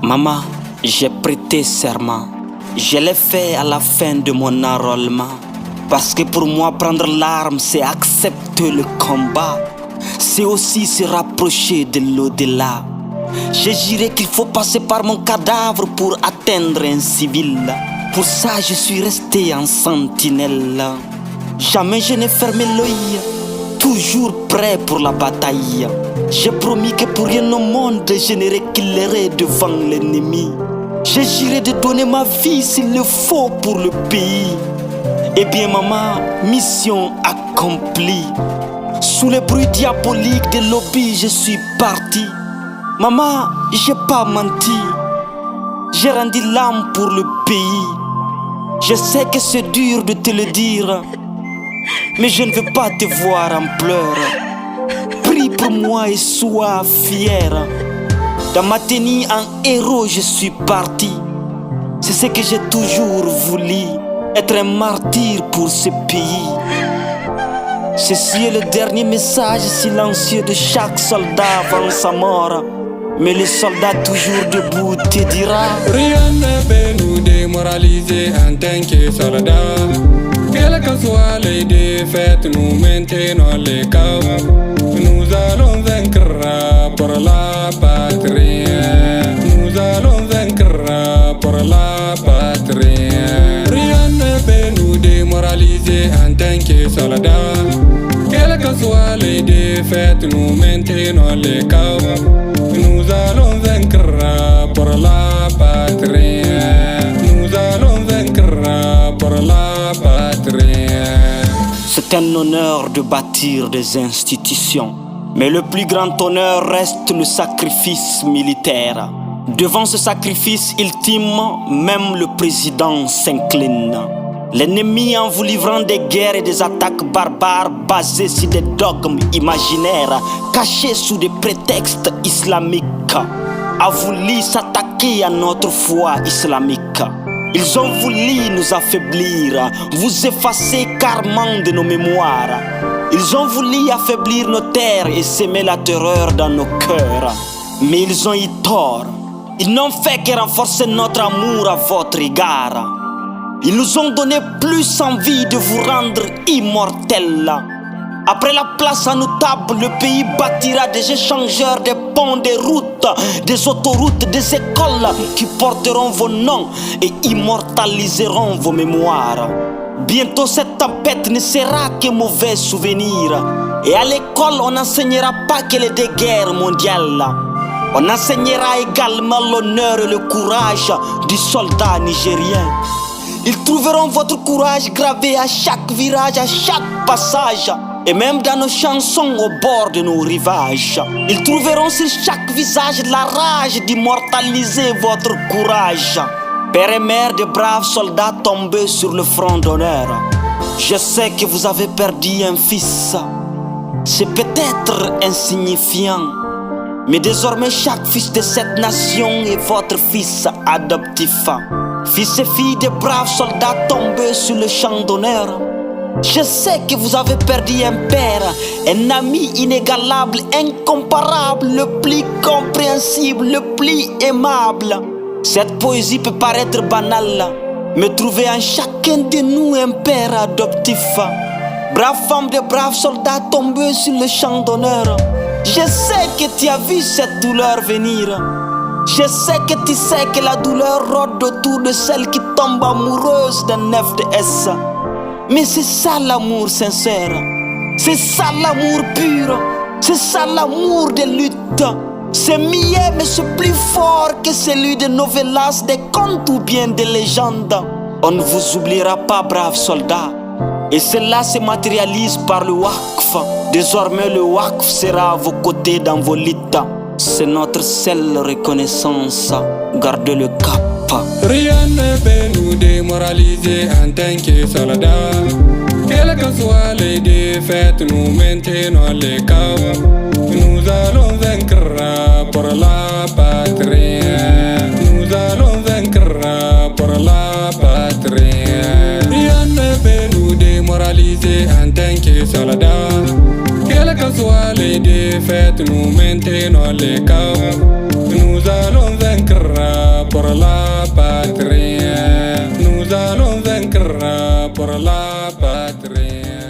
Maman, j'ai prêté serment. Je l'ai fait à la fin de mon enrôlement. Parce que pour moi, prendre l'arme, c'est accepter le combat. C'est aussi se rapprocher de l'au-delà. Je dirais qu'il faut passer par mon cadavre pour atteindre un civil. Pour ça, je suis resté en sentinelle. Jamais je n'ai fermé l'œil, toujours prêt pour la bataille. J'ai promis que pour rien au monde, je ne reculerai devant l'ennemi. Je j'irai de donner ma vie s'il le faut pour le pays. Eh bien maman, mission accomplie. Sous les bruits diaboliques des lobbies, je suis parti. Maman, j'ai pas menti. J'ai rendu l'âme pour le pays. Je sais que c'est dur de te le dire, mais je ne veux pas te voir en pleurs. Prie pour moi et sois fier. Dans ma tenue en héros, je suis parti. C'est ce que j'ai toujours voulu, être un martyr pour ce pays. Ceci est le dernier message silencieux de chaque soldat avant sa mort. Mais le soldat toujours debout te dira: rien ne peut nous démoraliser en tant que soldats. Quelles que soient les défaites, nous maintenons les caps. Nous allons vaincre pour la patrie. Nous allons vaincre pour la patrie. Rien ne peut nous démoraliser en tant que soldats. Quelles que soient les défaites, nous maintenons les caps. Nous allons vaincre pour la patrie. Nous allons vaincre pour la patrie. C'est un honneur de bâtir des institutions, mais le plus grand honneur reste le sacrifice militaire. Devant ce sacrifice ultime, même le président s'incline. L'ennemi, en vous livrant des guerres et des attaques barbares basées sur des dogmes imaginaires, cachés sous des prétextes islamiques, a voulu s'attaquer à notre foi islamique. Ils ont voulu nous affaiblir, vous effacer carrément de nos mémoires. Ils ont voulu affaiblir nos terres et semer la terreur dans nos cœurs. Mais ils ont eu tort. Ils n'ont fait que renforcer notre amour à votre égard. Ils nous ont donné plus envie de vous rendre immortels. Après la place à nos tables, le pays bâtira des échangeurs, des ponts, des routes, des autoroutes, des écoles qui porteront vos noms et immortaliseront vos mémoires. Bientôt cette tempête ne sera que mauvais souvenir. Et à l'école, on n'enseignera pas que les deux guerres mondiales. On enseignera également l'honneur et le courage du soldat nigérien. Ils trouveront votre courage gravé à chaque virage, à chaque passage, et même dans nos chansons au bord de nos rivages. Ils trouveront sur chaque visage la rage d'immortaliser votre courage. Père et mère de braves soldats tombés sur le front d'honneur, je sais que vous avez perdu un fils. C'est peut-être insignifiant, mais désormais chaque fils de cette nation est votre fils adoptif. Fils et filles de braves soldats tombés sur le champ d'honneur, je sais que vous avez perdu un père, un ami inégalable, incomparable, le plus compréhensible, le plus aimable. Cette poésie peut paraître banale, mais trouvez en chacun de nous un père adoptif. Brave femme de braves soldats tombés sur le champ d'honneur, je sais que tu as vu cette douleur venir. Je sais que tu sais que la douleur rôde autour de celle qui tombe amoureuse d'un FDS. Mais c'est ça l'amour sincère, c'est ça l'amour pur, c'est ça l'amour des luttes. C'est mieux mais c'est plus fort que celui des novellas, des contes ou bien des légendes. On ne vous oubliera pas, braves soldats, et cela se matérialise par le Waqf. Désormais le Waqf sera à vos côtés dans vos lits. C'est notre seule reconnaissance, gardez le cap. Rien ne peut nous démoraliser en tant que soldats. Quelles que soient les défaites, nous maintenons les caps. Nous allons vaincre pour la patrie. Nous allons vaincre pour la patrie. Rien ne peut nous démoraliser en tant que soldats. Quelles que soient les défaites, nous maintenons les caps. Nous allons vaincre la patrie.